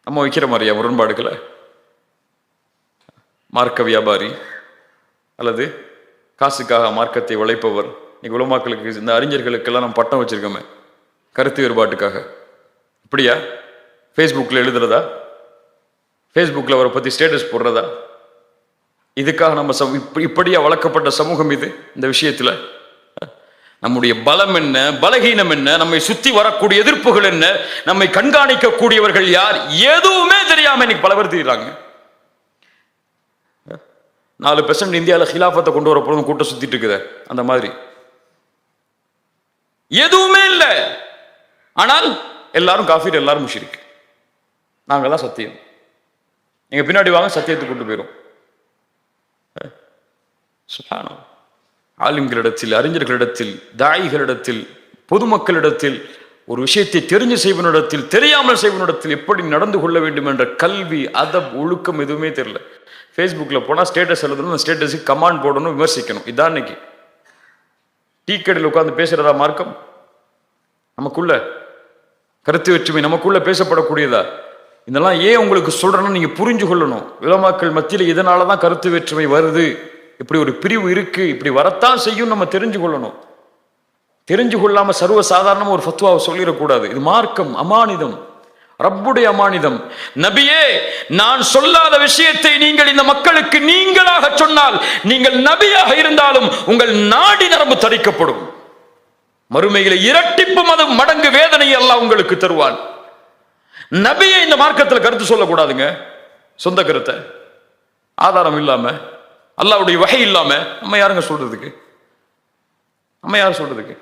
நம்ம வைக்கிற மாதிரியா முரண்பாடுகளை? மார்க்க வியாபாரி அல்லது காசுக்காக மார்க்கத்தை உழைப்பவர். இன்னைக்கு உலமாக்களுக்கு, இந்த அறிஞர்களுக்கெல்லாம் நம்ம பட்டம் வச்சிருக்கோமே கருத்து வேறுபாட்டுக்காக. இப்படியா? ஃபேஸ்புக்கில் எழுதுறதா, ஃபேஸ்புக்கில் அவரை பற்றி ஸ்டேட்டஸ் போடுறதா? இதுக்காக நம்ம இப்படியா வளர்க்கப்பட்ட சமூகம் இது? இந்த விஷயத்தில் நம்முடைய பலம் என்ன, பலகீனம் என்ன, நம்மை சுத்தி வரக்கூடிய எதிர்ப்புகள் என்ன, நம்மை கண்காணிக்கக்கூடியவர்கள் யார், எதுவுமே தெரியாம இன்னைக்கு பல பேர் தெரியுறாங்க. 4% இந்தியாவில் ஹிலாஃபத்தை கொண்டு வர போதும் கூட்டம் சுத்திட்டு இருக்குத, அந்த மாதிரி எதுவுமே இல்லை. ஆனால் எல்லாரும் காஃபிர், எல்லாரும் முஷ்ரிக், நாங்கள் தான் சத்தியம், எங்க பின்னாடி வாங்க, சத்தியத்தை கொண்டு போயிடும். சுப்ஹானல்லாஹ். ஆலிம்களிடத்தில், அறிஞர்களிடத்தில், தாயிகளிடத்தில், பொதுமக்களிடத்தில், ஒரு விஷயத்தை தெரிஞ்சு செய்வனிடத்தில், தெரியாமல் செய்வனிடத்தில் எப்படி நடந்து கொள்ள வேண்டும் என்ற கல்வி, அதப், ஒழுக்கம் எதுவுமே தெரியல. ஃபேஸ்புக்கில் போனால் ஸ்டேட்டஸ் எழுதணும், ஸ்டேட்டஸுக்கு கமாண்ட் போடணும், விமர்சிக்கணும். இதான் இன்னைக்கு டீ கடையில் உட்கார்ந்து பேசுறதா மார்க்கம்? நமக்குள்ள கருத்து வேற்றுமை நமக்குள்ள பேசப்படக்கூடியதா? இதெல்லாம் ஏன் உங்களுக்கு சொல்றேன்னா நீங்க புரிஞ்சு கொள்ளணும். உலமாக்கள் மத்தியில் இதனாலதான் கருத்து வேற்றுமை வருது, இப்படி ஒரு பிரிவு இருக்கு, இப்படி வரத்தான் செய்யும், நம்ம தெரிஞ்சு கொள்ளணும். தெரிஞ்சு கொள்ளாம சர்வ சாதாரணமா ஒரு ஃபத்வாவை சொல்லிடக்கூடாது. இது மார்க்கம், அமானிதம். ரப்புடைய அமானிதம். நபியே, நான் சொல்லாத விஷயத்தை நீங்கள் இந்த மக்களுக்கு நீங்களாக சொன்னால், நீங்கள் நபியாக இருந்தாலும் உங்கள் நாடி நரம்பு தரிக்கப்படும். மறுமையில இரட்டிப்பு மடங்கு வேதனையை அல்லாஹ் உங்களுக்கு தருவான். நபியை இந்த மார்க்கத்தில் கருத்து சொல்லக்கூடாதுங்க. சொந்த கருத்தை ஆதாரம் இல்லாம, அல்லாஹ்வுடைய வஹி இல்லாம நம்ம யாருங்க சொல்றதுக்கு? நம்ம யார் சொல்றதுக்கு?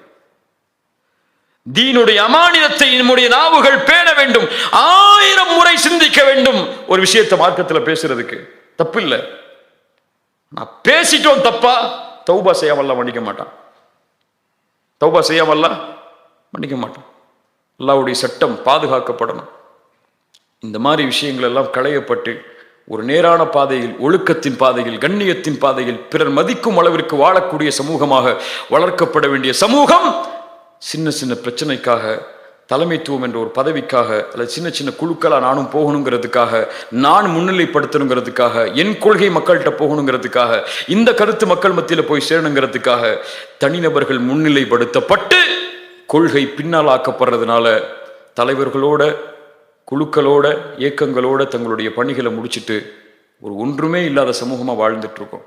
தீனுடைய அமானிதத்தை நம்முடைய நாவுகள் பேண வேண்டும். 1000 முறை சிந்திக்க வேண்டும் ஒரு விஷயத்தை மார்க்கத்தில் பேசுறதுக்கு. தப்பு இல்லை. நான் பேசிட்டோம் தப்பா, தௌபா செய்யாமல்லாம் மன்னிக்க மாட்டான். தௌபா செய்யாமல்லாம் மன்னிக்க மாட்டான். அல்லாஹ்வுடைய சட்டம் பாதுகாக்கப்படணும். இந்த மாதிரி விஷயங்கள் எல்லாம் களையப்பட்டு ஒரு நேரான பாதையில், ஒழுக்கத்தின் பாதையில், கண்ணியத்தின் பாதையில், பிறர் மதிக்கும் அளவிற்கு வாழக்கூடிய சமூகமாக வளர்க்கப்பட வேண்டிய சமூகம் சின்ன சின்ன பிரச்சனைக்காக, தலைமைத்துவம் என்ற ஒரு பதவிக்காக, அல்லது சின்ன சின்ன குழுக்களா நானும் போகணுங்கிறதுக்காக, நான் முன்னிலைப்படுத்தணுங்கிறதுக்காக, என் கொள்கை மக்கள்கிட்ட போகணுங்கிறதுக்காக, இந்த கருத்து மக்கள் மத்தியில் போய் சேரணுங்கிறதுக்காக தனிநபர்கள் முன்னிலைப்படுத்தப்பட்டு கொள்கை பின்னால் ஆக்கப்படுறதுனால தலைவர்களோட, குழுக்களோட, இயக்கங்களோட தங்களுடைய பணிகளை முடிச்சுட்டு ஒரு ஒன்றுமே இல்லாத சமூகமாக வாழ்ந்துட்டு இருக்கோம்.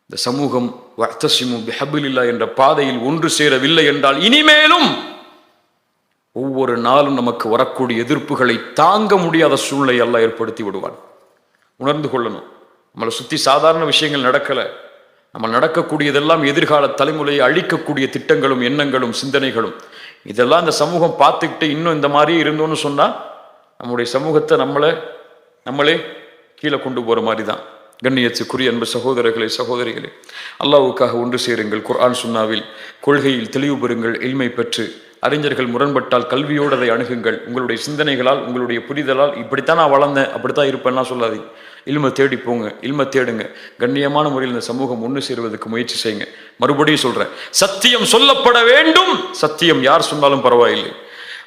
இந்த சமூகம் வஅ்தஸிமு பிஹப்லில்லாஹ் என்ற பாதையில் ஒன்று சேரவில்லை என்றால் இனிமேலும் ஒவ்வொரு நாளும் நமக்கு வரக்கூடிய எதிர்ப்புகளை தாங்க முடியாத சூழ்நிலை அல்லாஹ் ஏற்படுத்தி விடுவான். உணர்ந்து கொள்ளணும். நம்மளை சுற்றி சாதாரண விஷயங்கள் நடக்கலை. நம்ம நடக்கக்கூடியதெல்லாம் எதிர்கால தலைமுறையை அழிக்கக்கூடிய திட்டங்களும், எண்ணங்களும், சிந்தனைகளும். இதெல்லாம் இந்த சமூகம் பார்த்துக்கிட்டு இன்னும் இந்த மாதிரி இருந்தோன்னு சொன்னால் நம்முடைய சமூகத்தை நம்மளே கீழே கொண்டு போகிற மாதிரி தான். கண்ணியத்துக்குரிய அன்பு சகோதரர்களே, சகோதரிகளே, அல்லாஹ்வுக்காக ஒன்று சேருங்கள். குர்ஆன் சுன்னாவில் கொள்கையில் தெளிவு பெறுங்கள். இல்மை பெற்று அறிஞர்கள் முரண்பட்டால் கல்வியோடு அதை அணுகுங்கள். உங்களுடைய சிந்தனைகளால், உங்களுடைய புரிதலால் இப்படித்தான் நான் வளர்ந்தேன், அப்படித்தான் இருப்பேன்னா சொல்லாதீங்க. இல்மை தேடி போங்க, இல்மை தேடுங்க. கண்ணியமான முறையில் இந்த சமூகம் ஒன்று சேருவதற்கு முயற்சி செய்யுங்க. மறுபடியும் சொல்றேன், சத்தியம் சொல்லப்பட வேண்டும். சத்தியம் யார் சொன்னாலும் பரவாயில்லை.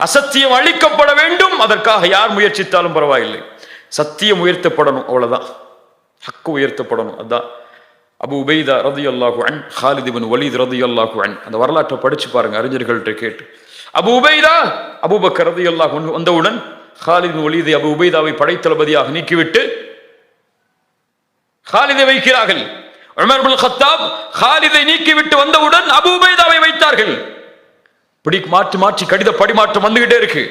அசத்தியம் அழிக்கப்பட வேண்டும். அதற்காக யார் முயற்சித்தாலும் பரவாயில்லை. சத்தியம் உயர்த்தப்படணும், அவ்வளவுதான். ஹக்கு உயர்த்தப்படணும். அதான் அபு உபைதா ரலியல்லாஹு அன்ஹு, ஹாலித் இப்னு வலீத் ரலியல்லாஹு அன்ஹு, அந்த வரலாற்றை படிச்சு பாருங்க, அறிஞர்கள்ட்ட கேட்டு. அபு உபைதா, அபூபக்கர் ரலியல்லாஹு அன்ஹு வந்தவுடன் ஹாலித் இப்னு வலீதை அபு உபைதாவை படைத்தளபதியாக நீக்கிவிட்டு ஹாலிதை வைக்கிறார்கள். உமர் இப்னு கத்தாப் ஹாலிதை நீக்கிவிட்டு வந்தவுடன் அபு உபைதாவை வைத்தார்கள். மாற்றி மாற்றி கடித பரிமாற்றம் வந்துகிட்டே இருக்கு.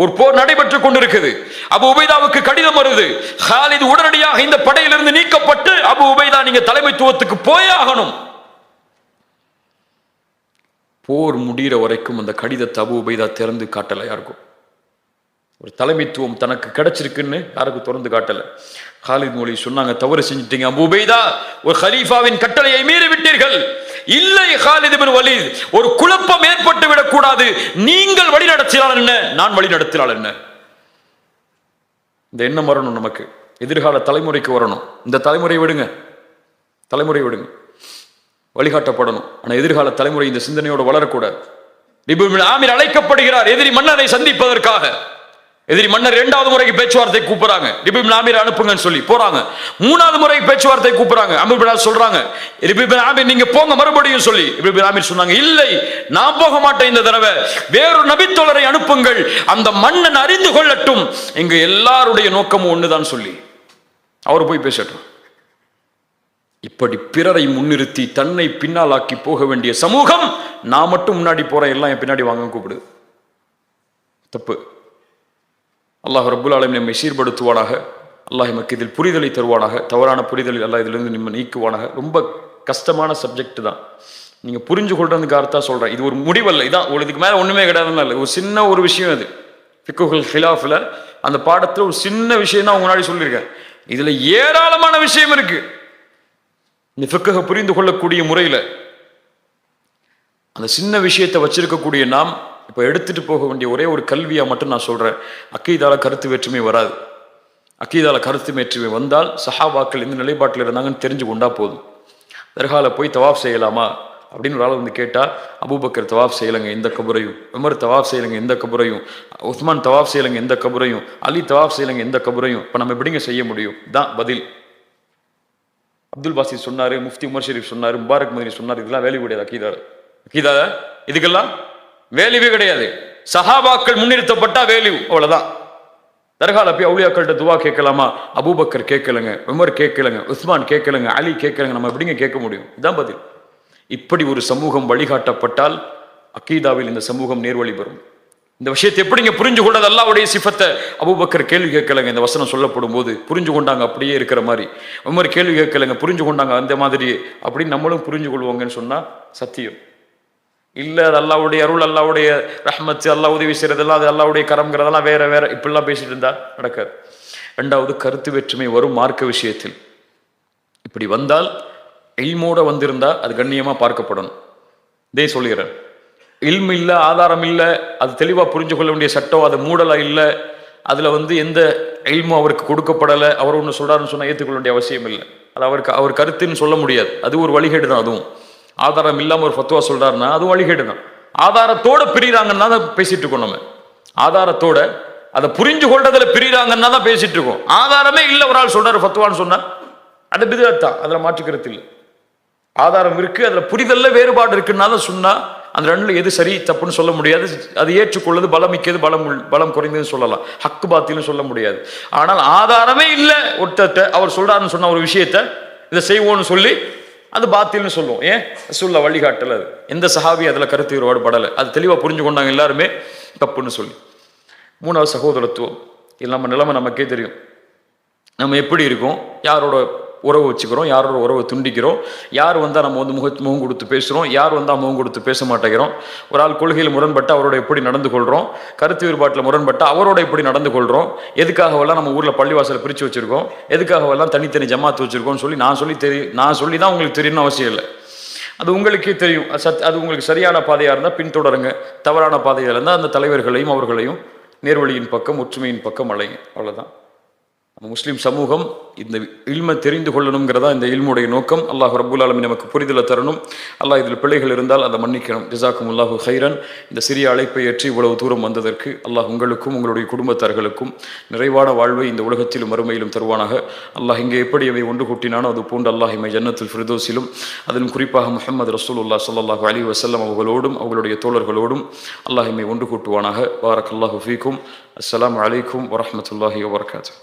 ஒரு போர் நடைபெற்றுக் கொண்டிருக்குது. அபு உபைதாவுக்கு கடிதம் வருது. ஹாலித் உடனடியாக இந்த படையிலிருந்து நீக்கப்பட்டு, அபு உபைதா நீங்க தலைமைத்துவத்துக்கு போயே ஆகணும். போர் முடிகிற வரைக்கும் அந்த கடிதத்தை அபு உபைதா திறந்து காட்டல யாருக்கும். ஒரு தலைமைத்துவம் தனக்கு கிடைச்சிருக்குன்னு யாருக்கும் திறந்து காட்டல. ஹாலித் மொழி சொன்னாங்க, தவறு செஞ்சிட்டீங்க அபு உபைதா, ஒரு ஹலீஃபாவின் கட்டளையை மீறி விட்டீர்கள். இல்லை ஹாலித் இப்னு வலீத், ஒரு குழப்பம் ஏற்பட்டு விடக்கூடாது. நீங்கள் வழி நடத்தினால் என்ன, நான் வழி நடத்தினால் என்ன? இந்த எண்ணம் வரணும் நமக்கு. எதிர்கால தலைமுறைக்கு வரணும். இந்த தலைமுறை விடுங்க, வழிகாட்டப்படணும். ஆனா எதிர்கால தலைமுறை இந்த சிந்தனையோடு வளரக்கூடாது. இப்னு ஆமிர் அழைக்கப்படுகிறார் எதிரி மன்னரை சந்திப்பதற்காக. எதிரி மன்னர் 2வது முறைக்கு பேச்சுவார்த்தை கூப்பிடுறாங்க. இப்னு ஆமிர் அனுப்புங்கன்னு சொல்லி போறாங்க. 3வது முறைக்கு பேச்சுவார்த்தை கூப்பிடுறாங்க. அமீர் பின் சொல்றாங்க, இப்னு ஆமிர் நீங்க போங்க மறுபடியும் சொல்லி. இப்னு ஆமிர் சொன்னாங்க, இல்லை நான் போக மாட்டேன், இந்த தடவை வேறொரு நபித்தோழரை அனுப்புங்கள், அந்த மன்னன் அறிந்து கொள்ளட்டும் எங்க எல்லாருடைய நோக்கமும் ஒண்ணுதான் சொல்லி அவர் போய் பேசட்டும். இப்படி பிறரை முன்னிறுத்தி தன்னை பின்னாலாக்கி போக வேண்டிய சமூகம், நான் மட்டும் முன்னாடி போறேன், எல்லாம் என் பின்னாடி வாங்க கூப்பிடுது. தப்பு. அல்லாஹ் ரப்புல் ஆலமீன் நம்மை சீர்படுத்துவானாக. அல்லாஹ் நமக்கு இதில் புரிதலை தருவானாக. தவறான புரிதலில் அல்லாஹ் இதிலிருந்து நம்ம நீக்குவானாக. ரொம்ப கஷ்டமான சப்ஜெக்ட் தான். நீங்க புரிஞ்சு கொள்றதுக்கு அர்த்தம் சொல்றேன். இது ஒரு முடிவல்ல, இதான் இதுக்கு மேல ஒண்ணுமே கிடையாதுன்னு இல்லை. ஒரு சின்ன ஒரு விஷயம் அது. ஃபிக்ஹுல் ஹிலாஃப்ல அந்த பாடத்துல ஒரு சின்ன விஷயம் தான் முன்னாடி சொல்லியிருக்கேன். இதுல ஏராளமான விஷயம் இருக்கு. இந்த ஃபிக்ஹை புரிந்து கொள்ளக்கூடிய முறையில அந்த சின்ன விஷயத்தை வச்சிருக்கக்கூடிய நாம் இப்போ எடுத்துட்டு போக வேண்டிய ஒரே ஒரு கல்வியா மட்டும் நான் சொல்றேன். அக்கீதால கருத்து வேற்றுமை வராது. அக்கீதால கருத்து வேற்றுமை வந்தால் சஹாபாக்கள் இந்த நிலைப்பாட்டில் இருந்தாங்கன்னு தெரிஞ்சு கொண்டா போதும். தர்கால போய் தவாஃப் செய்யலாமா அப்படின்னு ஒரு ஆள் வந்து கேட்டா, அபூபக்கர் தவாஃப் செய்யலைங்க எந்த கபரையும், உமர் தவாஃப் செய்யலைங்க எந்த கபரையும், உஸ்மான் தவாஃப் செய்யலைங்க எந்த கபரையும், அலி தவாஃப் செய்யலைங்க எந்த கபரையும், இப்போ நம்ம எப்படிங்க செய்ய முடியும்? தான் பதில். அப்துல் பாசித் சொன்னாரு, முஃப்தி உமர் ஷெரீப் சொன்னாரு, முபாரக் மதனி சொன்னார். இதெல்லாம் வேல்யூ கிடையாது. அக்கீதால இதுக்கெல்லாம் வேல்யூவே கிடையாது. சஹாபாக்கள் முன்னிறுத்தப்பட்டா வேல்யூ, அவ்வளவுதான். தர்கால போய் அவுலியாக்கள்கிட்ட துவா கேட்கலாமா? அபூபக்கர் கேட்கலங்க, உமர் கேட்கலங்க, உஸ்மான் கேட்கலங்க, அலி கேட்கலங்க, நம்ம எப்படிங்க கேட்க முடியும்? இதான் பதில். இப்படி ஒரு சமூகம் வழிகாட்டப்பட்டால் அக்கீதாவில் இந்த சமூகம் நேர்வழி பெறும். இந்த விஷயத்தை எப்படிங்க புரிஞ்சு கொண்டது? அல்லாஹ்வுடைய சிஃபத்தை. அபூபக்கர் கேள்வி கேட்கலங்க, இந்த வசனம் சொல்லப்படும் போது புரிஞ்சு கொண்டாங்க அப்படியே இருக்கிற மாதிரி. உமர் கேள்வி கேட்கலங்க, புரிஞ்சு கொண்டாங்க அந்த மாதிரி. அப்படின்னு நம்மளும் புரிஞ்சு கொள்வாங்கன்னு சொன்னா சத்தியம் இல்லை. அது அல்லாஹ்வுடைய அருள், அல்லாஹ்வுடைய ரஹ்மத், அல்லாஹ் உதவி செய்யறதெல்லாம் அது அல்லாஹ்வுடைய கரம்ங்கிறதெல்லாம் வேற வேற. இப்படிலாம் பேசிட்டு இருந்தா நடக்காது. ரெண்டாவது, கருத்து வேற்றுமை வரும் மார்க்க விஷயத்தில். இப்படி வந்தால் இல்மோட வந்திருந்தா அது கண்ணியமா பார்க்கப்படணும். இதே சொல்லிடுறேன். இல்மு இல்லை, ஆதாரம் இல்லை, அது தெளிவாக புரிஞ்சு கொள்ள வேண்டிய சட்டம், அது மூடலா இல்லை, அதில் எந்த இல்மும் அவருக்கு கொடுக்கப்படலை, அவர் ஒன்று சொல்கிறாருன்னு சொன்னால் ஏற்றுக்கொள்ள வேண்டிய அவசியம் இல்லை. அது அவர் கருத்துன்னு சொல்ல முடியாது. அது ஒரு வழிகேடு தான். அதுவும் ஆதாரம் இல்லாமல் ஒரு ஃபத்வா சொல்கிறாருன்னா அதுவும் வழிகேடு தான். ஆதாரத்தோட பிரிகிறாங்கன்னா தான் பேசிட்டு இருக்கோம். நம்ம ஆதாரத்தோட அதை புரிஞ்சு கொள்றதுல பிரிகிறாங்கன்னா தான் பேசிட்டு இருக்கோம். ஆதாரமே இல்லை, ஒரு ஆள் சொல்றாரு ஃபத்வான்னு சொன்னா அது பிதஅத் தான், அதில் மாற்றுக்கிறது இல்லை. ஆதாரம் இருக்கு, அதில் புரிதல்ல வேறுபாடு இருக்குன்னா தான் சொன்னா அந்த ரெண்டுல எது சரி தப்புன்னு சொல்ல முடியாது. அது ஏற்றுக்கொள்வது பலம் மிக்கது, பலம் குறைந்ததுன்னு சொல்லலாம். ஹக்கு பாத்தில்னு சொல்ல முடியாது. ஆனால் ஆதாரமே இல்லை, ஒருத்தட்ட அவர் சொல்றாருன்னு சொன்ன ஒரு விஷயத்த இதை செய்வோம்னு சொல்லி அது பாத்தில்னு சொல்லுவோம். ஏன்? ரசூலுல்லாஹ் வழிகாட்டல. அது எந்த சஹாபி அதில் கருத்து வேறுபாடு படலை. அது தெளிவாக புரிஞ்சு கொண்டாங்க எல்லாருமே தப்புன்னு சொல்லி. மூணாவது, சகோதரத்துவம். இது நம்ம நிலைமை நமக்கே தெரியும். நம்ம எப்படி இருக்கோம், யாரோட உறவு வச்சுக்கிறோம், யாரோட உறவை துண்டிக்கிறோம், யார் வந்தால் நம்ம முகம் கொடுத்து பேசுகிறோம், யார் வந்தால் முகம் கொடுத்து பேச மாட்டேங்கிறோம். ஒரு ஆள் கொள்கையில் முரண்பட்டு அவரோட எப்படி நடந்து கொள்கிறோம், கருத்து வேறுபாட்டில் முரண்பட்டு அவரோட எப்படி நடந்து கொள்கிறோம், எதுக்காகவெல்லாம் நம்ம ஊரில் பள்ளிவாசலை பிரித்து வச்சுருக்கோம், எதுக்காகவெல்லாம் தனித்தனி ஜமாத்து வச்சுருக்கோம்னு சொல்லி நான் சொல்லி தான் உங்களுக்கு தெரியணும்னு அவசியம் இல்லை. அது உங்களுக்கே தெரியும். அது உங்களுக்கு சரியான பாதையாக இருந்தால் பின்தொடருங்க, தவறான பாதையாக இருந்தால் அந்த தலைவர்களையும் அவர்களையும் நேர்வழியின் பக்கம், ஒற்றுமையின் பக்கம் அழைங்க. அவ்வளோதான். நம்ம முஸ்லீம் சமூகம் இந்த இல்மை தெரிந்து கொள்ளணுங்கிறதா இந்த இல்முடைய நோக்கம். அல்லாஹ் ரப்புல் ஆலமீன் நமக்கு புரிதலை தரணும். அல்லாஹ் இதில் பிழைகள் இருந்தால் அதை மன்னிக்கணும். ஜஸாக்குமுல்லாஹு ஹைரன். இந்த சிறிய அழைப்பை ஏற்றி இவ்வளவு தூரம் வந்ததற்கு அல்லாஹ் உங்களுக்கும் உங்களுடைய குடும்பத்தார்களுக்கும் நிறைவான வாழ்வை இந்த உலகத்திலும் மறுமையிலும் தருவானாக. அல்லாஹ் இங்கே எப்படி அவை ஒன்று கூட்டினானோ அது போன்று அல்லாஹ் இமை ஜன்னத்துல் ஃபிர்தௌஸிலும், அதிலும் குறிப்பாக முஹம்மது ரசூலுல்லாஹ் ஸல்லல்லாஹு அலைஹி வஸல்லம் அவர்களோடும் அவர்களுடைய தோழர்களோடும் அல்லாஹ் இமை ஒன்று கூட்டுவானாக. பாரக்கல்லாஹு ஃபீக்கும். அஸ்ஸலாமு அலைக்கும் வரஹ்மத்துல்லாஹி வபரகாத்துஹு.